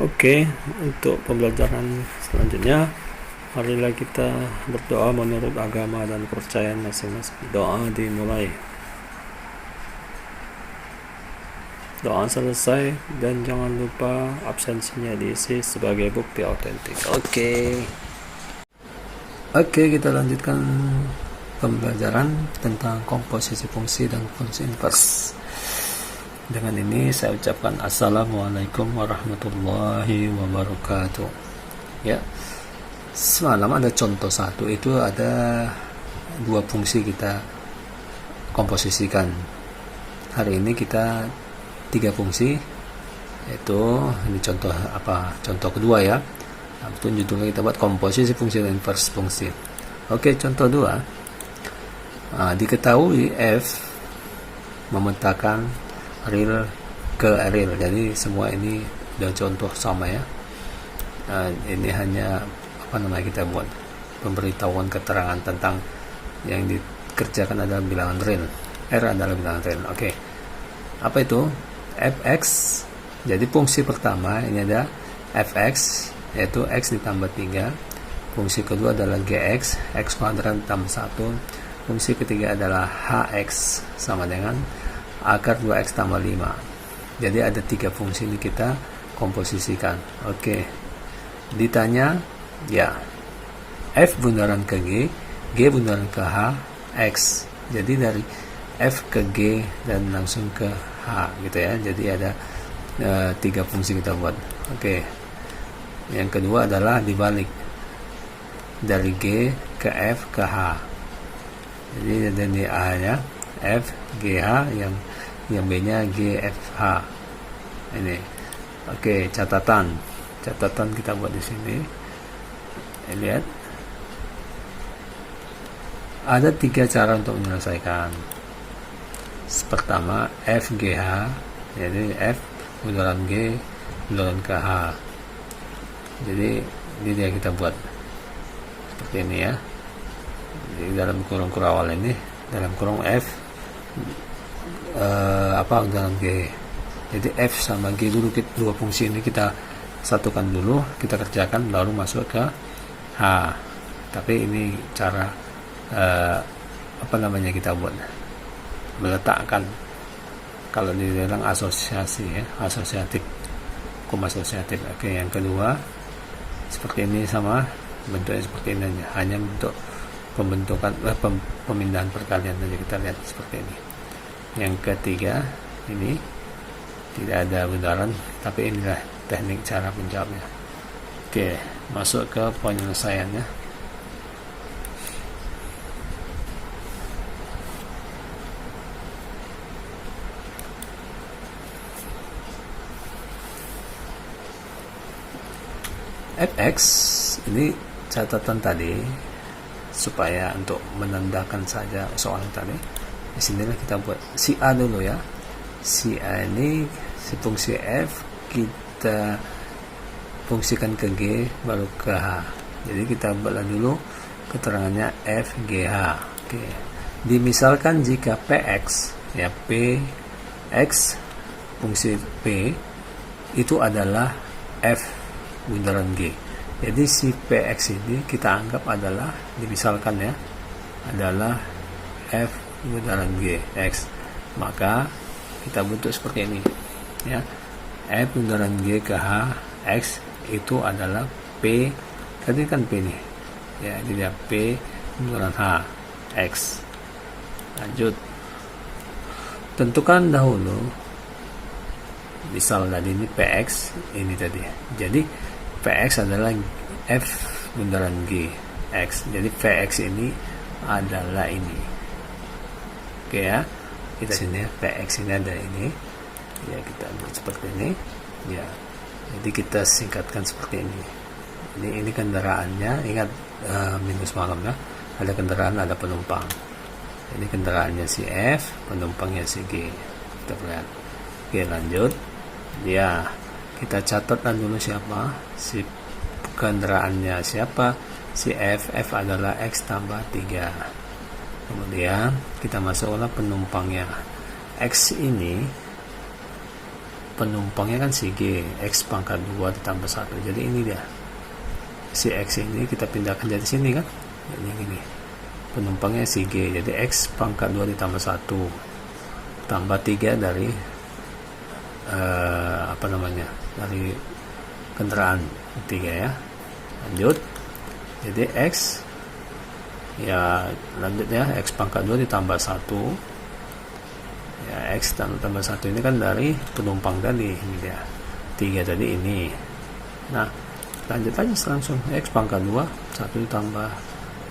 Oke, untuk pembelajaran selanjutnya, marilah kita berdoa menurut agama dan kepercayaan masing-masing. Doa dimulai. Doa selesai dan jangan lupa absensinya diisi sebagai bukti autentik. Oke, kita lanjutkan pembelajaran tentang komposisi fungsi dan fungsi inverse. Dengan ini saya ucapkan Assalamualaikum warahmatullahi wabarakatuh. Ya, semalam ada contoh satu, itu ada dua fungsi kita komposisikan. Hari ini kita tiga fungsi, yaitu ini contoh apa? Contoh kedua ya. Itu judulnya kita buat komposisi fungsi dan inverse fungsi. Oke, contoh dua. Diketahui F memetakan real ke real, jadi semua ini udah contoh sama ya. Ini hanya kita buat pemberitahuan keterangan tentang yang dikerjakan adalah bilangan real, R adalah bilangan real. Oke, apa itu fx? Jadi fungsi pertama ini ada fx, yaitu x ditambah 3. Fungsi kedua adalah gx, x kuadrat tambah 1. Fungsi ketiga adalah hx sama dengan akar 2x tambah 5. Jadi ada tiga fungsi ini kita komposisikan. Oke, ditanya ya, f bundaran ke g, g bundaran ke h, x. Jadi dari f ke g dan langsung ke h gitu ya. Jadi ada tiga fungsi kita buat. Oke, yang kedua adalah dibalik, dari g ke f ke h. Jadi ada di a nya f gh, yang b nya gfh ini. Oke, catatan kita buat di sini. Lihat, ada tiga cara untuk menyelesaikan. Pertama, fgh, jadi f bundaran g bundaran ke h. Jadi ini dia kita buat seperti ini ya. Jadi dalam kurung awal ini, dalam kurung f bundaran g. Jadi f sama g dulu, dua fungsi ini kita satukan dulu, kita kerjakan, baru masuk ke h. Tapi ini cara kita buat meletakkan, kalau dibilang asosiasi ya, asosiatif, hukum asosiatif. Oke, yang kedua seperti ini, sama bentuknya seperti ini, hanya untuk pembentukan pemindahan perkalian saja. Kita lihat seperti ini. Yang ketiga ini tidak ada bundaran, tapi inilah teknik cara menjawabnya. Oke, masuk ke penyelesaiannya. fx ini catatan tadi supaya untuk menandakan saja soal tadi. Di sinilah kita buat si a dulu ya. Si a ini si fungsi f kita fungsikan ke g baru ke h. Jadi kita buatlah dulu keterangannya f g h. Oke. Dimisalkan jika px ya, px fungsi p itu adalah f bundaran g. Jadi si px ini kita anggap adalah, dimisalkan ya, adalah f bundaran g x. Maka kita bentuk seperti ini ya, f bundaran g ke h x itu adalah p, tadi kan p nih ya, jadi p bundaran h x. Lanjut, tentukan dahulu misal tadi ini px ini tadi. Jadi px adalah f bundaran g x. Jadi px ini adalah ini. Oke ya, kita sini px ini ada ini ya, kita buat seperti ini ya. Jadi kita singkatkan seperti ini. Ini kendaraannya, ingat minus malam ya, ada kendaraan, ada penumpang. Ini kendaraannya si f, penumpangnya si g. Kita lihat. Oke, lanjut ya, kita catatkan dulu siapa si kendaraannya, siapa si f. F adalah x tambah 3. Kemudian kita masuklah penumpangnya. X ini penumpangnya kan si G, X pangkat 2 ditambah 1. Jadi ini dia, si X ini kita pindahkan jadi sini kan, jadi gini, penumpangnya si G, jadi X pangkat 2 ditambah 1 tambah 3 dari dari kendaraan 3 ya. Lanjut, jadi X ya, lanjut ya, X pangkat 2 ditambah 1 ya, X tambah 1 ini kan dari penumpang tadi, ini dia 3 tadi ini. Nah, lanjut aja langsung, X pangkat 2 1 ditambah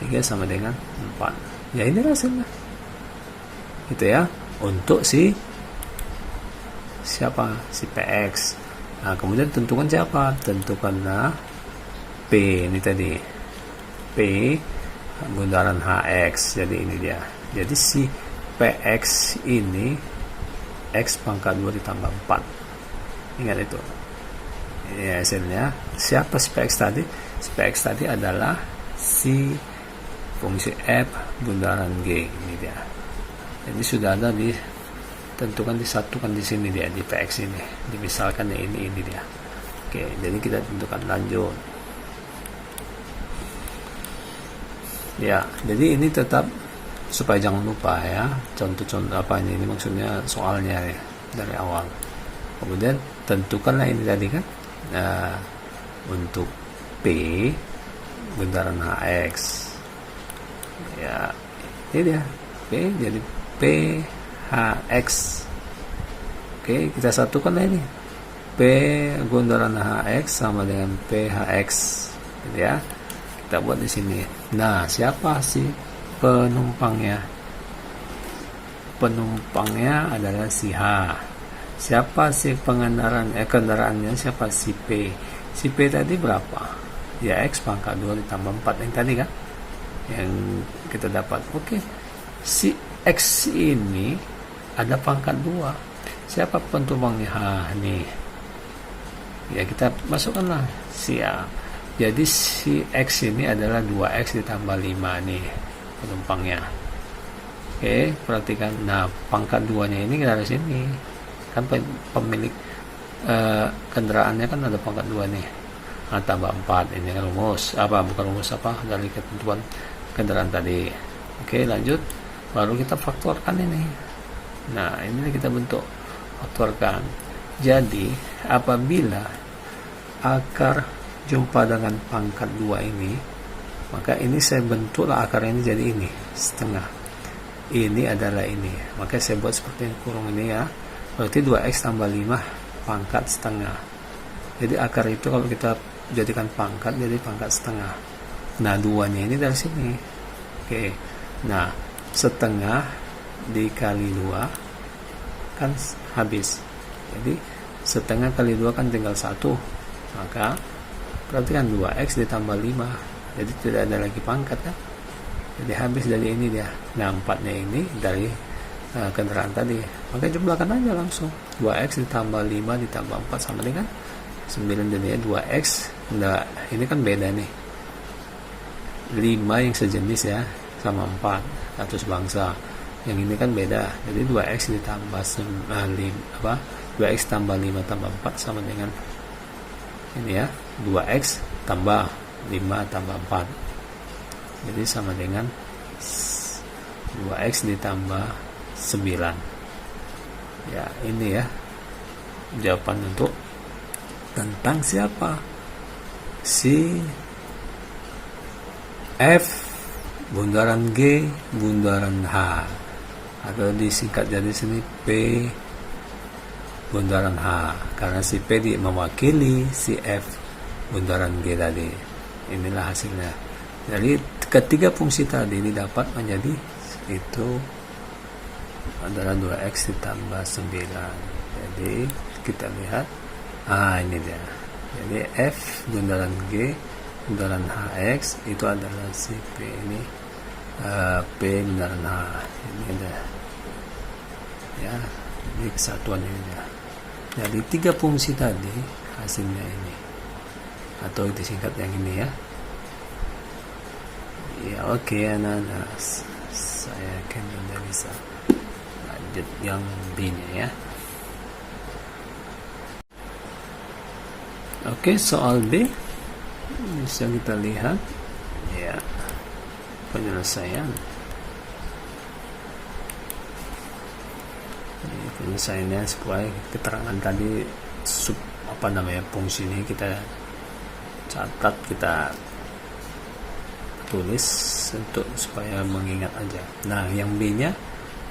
3 sama dengan 4 ya, ini hasilnya gitu ya, untuk siapa, si PX. Nah, kemudian tentukan siapa, tentukanlah P ini tadi, P bundaran HX. Jadi ini dia, jadi si PX ini X pangkat 2 ditambah 4, ingat itu ini hasilnya. Siapa si PX tadi? Si PX tadi adalah si fungsi F bundaran G, ini dia. Jadi sudah ada ditentukan, disatukan di sini dia, di PX ini dimisalkan ya, ini dia. Oke, jadi kita tentukan, lanjut ya. Jadi ini tetap, supaya jangan lupa ya, contoh-contoh apa ini maksudnya soalnya ya, dari awal. Kemudian tentukanlah ini tadi kan, untuk P bundaran HX ya, ini dia P, jadi PHX. Oke, kita satukan ini, P bundaran HX sama dengan PHX gitu ya, kita buat di sini. Nah, siapa sih penumpangnya? Penumpangnya adalah si H. Siapa sih kendaraannya? Siapa si P? Si P tadi berapa? Ya, X pangkat 2 ditambah 4 yang tadi kan, yang kita dapat. Oke, si X ini ada pangkat 2. Siapa penumpangnya? H nih ya, kita masukkanlah si A. Jadi si X ini adalah 2X ditambah 5 nih penumpangnya. Oke, perhatikan. Nah, pangkat 2 nya ini dari sini kan, pemilik kendaraannya kan ada pangkat 2 nih. Nah, tambah 4 ini kan dari ketentuan kendaraan tadi. Oke, lanjut, baru kita faktorkan ini. Nah, ini kita bentuk faktorkan. Jadi apabila akar jumpa dengan pangkat 2 ini, maka ini saya bentuklah akar ini jadi ini setengah, ini adalah ini, maka saya buat seperti yang kurung ini ya. Berarti 2X tambah 5 pangkat setengah. Jadi akar itu kalau kita jadikan pangkat, jadi pangkat setengah. Nah, 2 nya ini dari sini. Oke, nah setengah dikali 2 kan habis, jadi setengah kali 2 kan tinggal 1, maka berarti kan 2X ditambah 5, jadi tidak ada lagi pangkat kan, jadi habis dari ini dia. Nah, 4 nya ini dari kendaraan tadi, maka jumlahkan aja langsung, 2X ditambah 5 ditambah 4 sama dengan 9 jadinya 2X. Nah, ini kan beda nih, 5 yang sejenis ya sama 4 atau sebangsa, yang ini kan beda, jadi 2X ditambah 2X tambah 5 tambah 4 sama dengan ini ya, 2X tambah 5 tambah 4, jadi sama dengan 2X ditambah 9 ya. Ini ya jawaban untuk tentang siapa, si F bundaran G bundaran H, atau disingkat jadi sini P bundaran H, karena si P mewakili si F bundaran G tadi. Inilah hasilnya. Jadi ketiga fungsi tadi ini dapat menjadi itu adalah 2X ditambah 9. Jadi kita lihat, ini dia. Jadi F bundaran G bundaran HX itu adalah si P ini, P bundaran H ini ada ya, ini kesatuan ini ya. Jadi 3 fungsi tadi hasilnya ini, atau disingkat yang ini ya. Ya, oke anak-anak, saya akan bisa lanjut yang B nya ya. Oke, soal B bisa kita lihat ya penyelesaian. Ini penyelesaiannya sesuai keterangan tadi, fungsi ini kita catat, kita tulis untuk supaya mengingat aja. Nah, yang B nya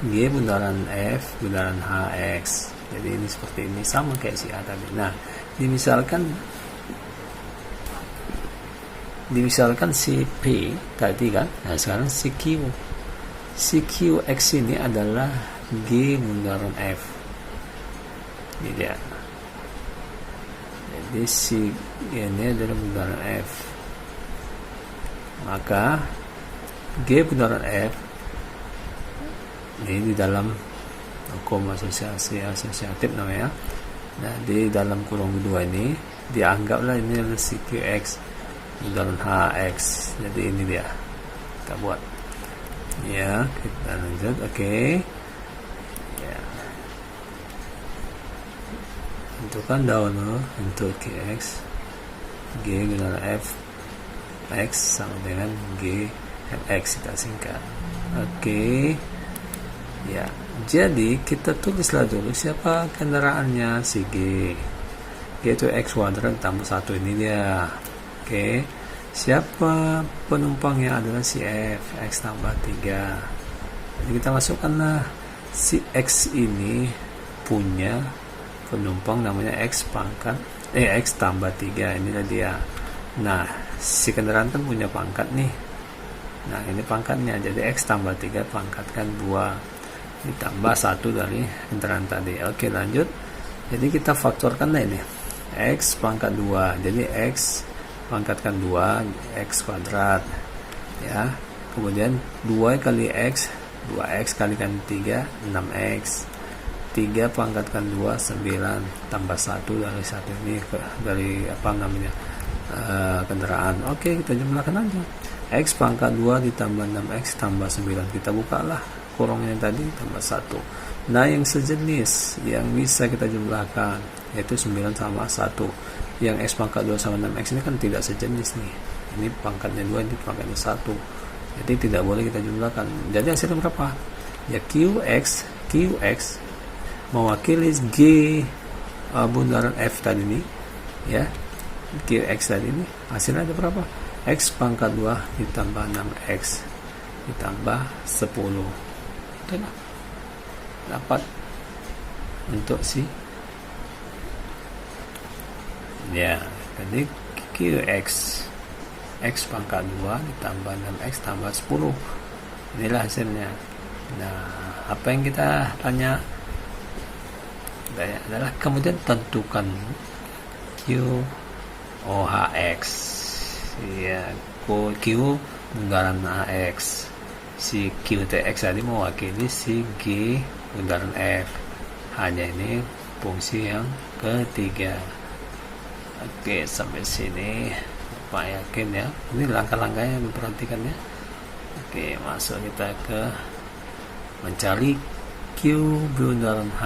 G bundaran F bundaran HX. Jadi ini seperti ini, sama kayak si A tadi. Nah, dimisalkan si P tadi kan. Nah, sekarang si Q. Si QX ini adalah G bundaran F. Ini dia. Jadi si ini adalah bundaran F. Maka G bundaran F ini di dalam hukum asosiatif namanya. Nah, di dalam kurung kedua ini dianggaplah ini adalah si QX bundaran HX. Jadi ini dia kita buat ya, kita lanjut. Oke. Ya, tentukan down untuk QX G bundaran F X sama dengan G FX, kita singkat. Oke. Ya, jadi kita tulislah dulu siapa kendaraannya, si G. G itu X kuadrat tambah 1, ini dia. Oke. Siapa penumpangnya adalah si F, X tambah 3. Jadi kita masukkanlah si X ini punya penumpang namanya X tambah 3, inilah dia. Nah, si kendaraan kan punya pangkat nih. Nah, ini pangkatnya, jadi X tambah 3 pangkatkan 2 ditambah 1 dari kendaraan tadi. Oke, lanjut. Jadi kita faktorkan ini X pangkat 2, jadi X pangkatkan 2 X kuadrat ya. Kemudian 2 kali X, 2X kalikan 3 6X, 3 pangkatkan 2 9 tambah 1 dari 1 ini dari kendaraan. Oke, kita jumlahkan aja. X pangkat 2 ditambah 6X tambah 9, kita bukalah kurungnya tadi tambah 1. Nah, yang sejenis yang bisa kita jumlahkan yaitu 9 sama 1. Yang X pangkat 2 sama 6X ini kan tidak sejenis nih. Ini pangkatnya 2, ini pangkatnya 1. Jadi tidak boleh kita jumlahkan. Jadi hasilnya berapa? Ya QX mewakili G bundaran F tadi nih ya. QX tadi ini hasilnya ada berapa? X pangkat 2 ditambah 6X ditambah 10. Itulah dapat untuk si ya. Jadi QX X pangkat 2 ditambah 6X tambah 10, inilah hasilnya. Nah, apa yang kita tanya adalah kemudian tentukan QOHX ya, Q bundaran AX. Si QTX tadi mewakili si G bundaran F, hanya ini fungsi yang ketiga. Oke, sampai sini Pak yakin ya. Ini langkah-langkahnya diperhatikan ya. Oke, masuk kita ke mencari Q bundaran H.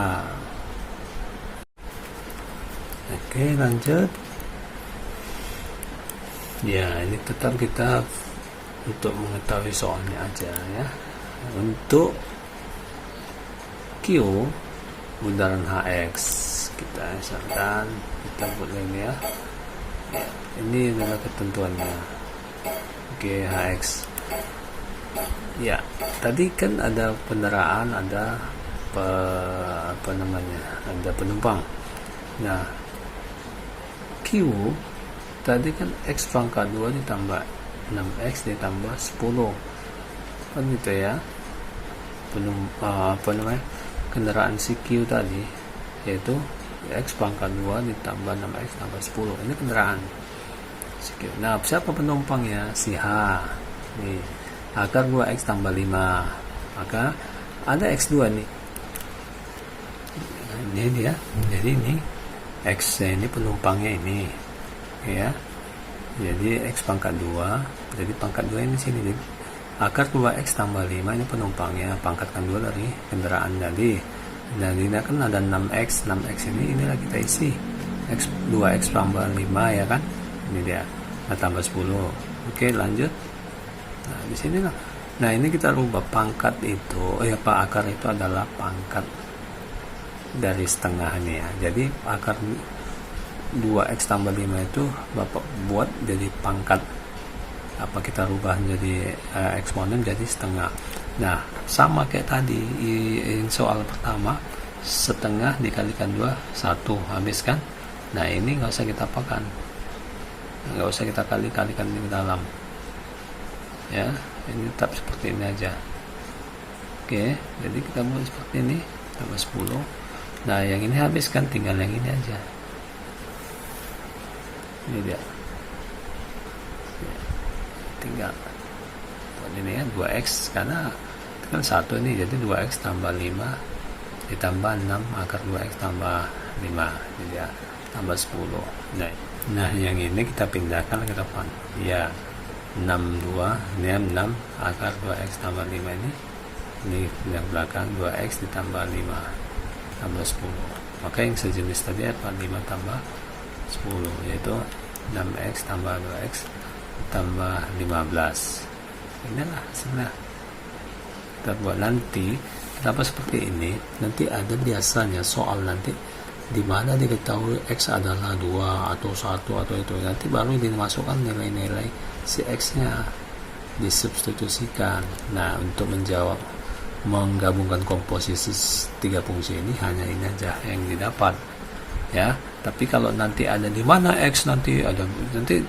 Oke, lanjut. Ya, ini tetap kita untuk mengetahui soalnya aja ya. Untuk Q bundaran HX kita misalkan kita buat ini ya. Ini adalah ketentuannya. Oke, HX. Ya, tadi kan ada kendaraan, ada ada penumpang. Nah, Q tadi kan X pangkat 2 ditambah 6X ditambah 10 kan gitu ya. Kendaraan si Q tadi yaitu X pangkat 2 ditambah 6X tambah 10, ini kendaraan si Q. Nah, siapa penumpangnya? Si H nih, akar 2X tambah 5, maka ada X2 nih. Nah, ini dia. Jadi ini X ini penumpangnya ini ya. Jadi X pangkat 2, jadi pangkat 2 ini sini, jadi akar 2X tambah 5 ini penumpangnya, pangkatkan 2 dari kendaraan tadi. Dan ini kan ada 6X ini, inilah kita isi 2x tambah 5 ya kan, ini dia. Nah, tambah 10. Oke, lanjut. Nah, di sini lah. Nah, ini kita rubah pangkat itu, akar itu adalah pangkat dari setengah ini ya. Jadi akar 2x tambah 5 itu Bapak buat jadi pangkat, kita rubah jadi eksponen jadi setengah. Nah, sama kayak tadi soal pertama, setengah dikalikan 2 1, habis kan. Nah, ini nggak usah kita apakan, nggak usah kita kalikan di dalam ya, ini tetap seperti ini aja. Oke, jadi kita buat seperti ini, tambah 10. Nah, yang ini habis kan, tinggal yang ini aja. Ini dia, tinggal buat ini ya, 2x, karena kan 1 ini, jadi 2x tambah 5 ditambah 6 akar 2x tambah 5, ini dia, tambah 10. Nah, yang ini kita pindahkan ke depan ya, 62, ini 6 akar 2x tambah 5, ini yang belakang 2x ditambah 5 tambah 10. Maka yang sejenis tadi 5 tambah 10, yaitu 6x tambah 2x tambah 15. Inilah hasilnya. Kita buat nanti. Kenapa seperti ini? Nanti ada biasanya soal nanti di mana diketahui x adalah 2 atau 1 atau itu, nanti baru dimasukkan nilai-nilai si x-nya, disubstitusikan. Nah, untuk menggabungkan komposisi 3 fungsi ini, hanya ini aja yang didapat ya. Tapi kalau nanti ada di mana x, nanti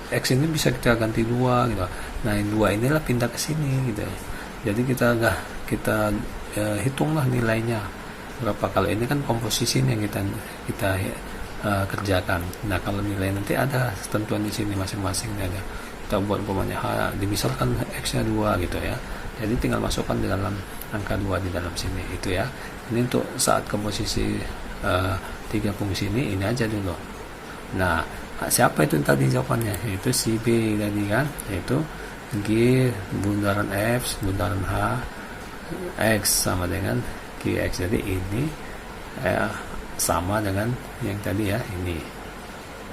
x ini bisa kita ganti 2 gitu. Nah, yang 2 inilah pindah ke sini gitu. Jadi kita hitunglah nilainya berapa. Kalau ini kan komposisi yang kita kerjakan. Nah, kalau nilai nanti ada ketentuan di sini masing-masing ada. Kita buat umpamanya misalkan x-nya 2 gitu ya. Jadi tinggal masukkan di dalam angka 2 di dalam sini itu ya. Ini untuk saat komposisi 3 fungsi ini aja dulu. Nah, siapa itu tadi jawabannya? Itu si B tadi kan, yaitu G bundaran F bundaran H X sama dengan QX. Jadi ini sama dengan yang tadi ya, ini.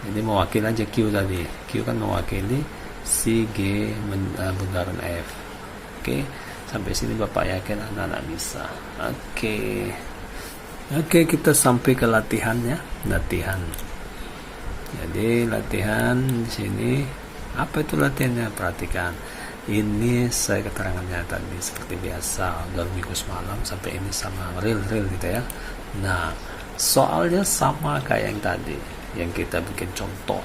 Jadi mewakili aja Q tadi. Q kan mewakili si G bundaran F. Oke, sampai sini Bapak yakin anak-anak bisa. Oke, kita sampai ke latihannya. Jadi latihan di sini, apa itu latihannya? Perhatikan. Ini saya keterangannya tadi seperti biasa dalam minggu semalam sampai ini sama real gitu ya. Nah, soalnya sama kayak yang tadi, yang kita bikin contoh.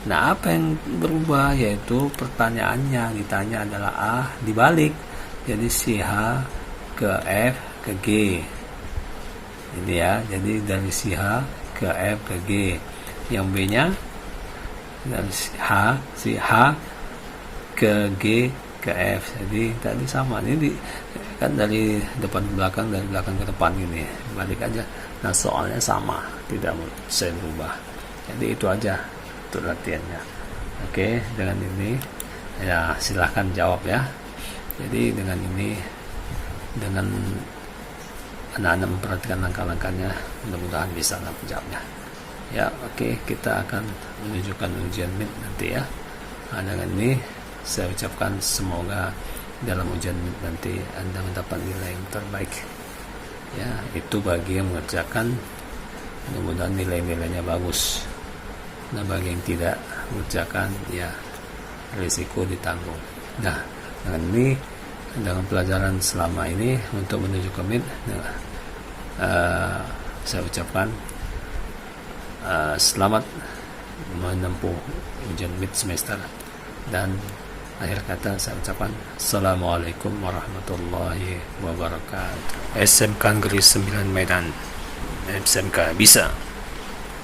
Nah, apa yang berubah? Yaitu pertanyaannya ditanya adalah dibalik. Jadi si H ke F ke G. Ini ya, jadi dari si H ke F ke G. Yang B-nya dari si H ke G ke F. Jadi tadi sama. Ini kan dari depan ke belakang, dari belakang ke depan ini. Balik aja. Nah, soalnya sama, tidak saya berubah. Jadi itu aja untuk latihannya. Oke, dengan ini ya silahkan jawab ya. Jadi dengan ini, dengan anak-anak memperhatikan langkah-langkahnya, mudah-mudahan bisa menjawabnya. Ya, oke, kita akan menunjukkan ujian MIT nanti ya. Dengan ini saya ucapkan semoga dalam ujian MIT nanti Anda mendapat nilai yang terbaik. Ya, itu bagi yang mengerjakan, mudah-mudahan nilai-nilainya bagus. Nah, bagi yang tidak mengerjakan, ya risiko ditanggung. Nah, dengan ini, dengan pelajaran selama ini untuk menuju ke MIT, saya ucapkan selamat menempuh ujian MIT semester, dan akhir kata saya ucapkan Assalamualaikum warahmatullahi wabarakatuh. SMK Negeri 9 Medan, SMK bisa.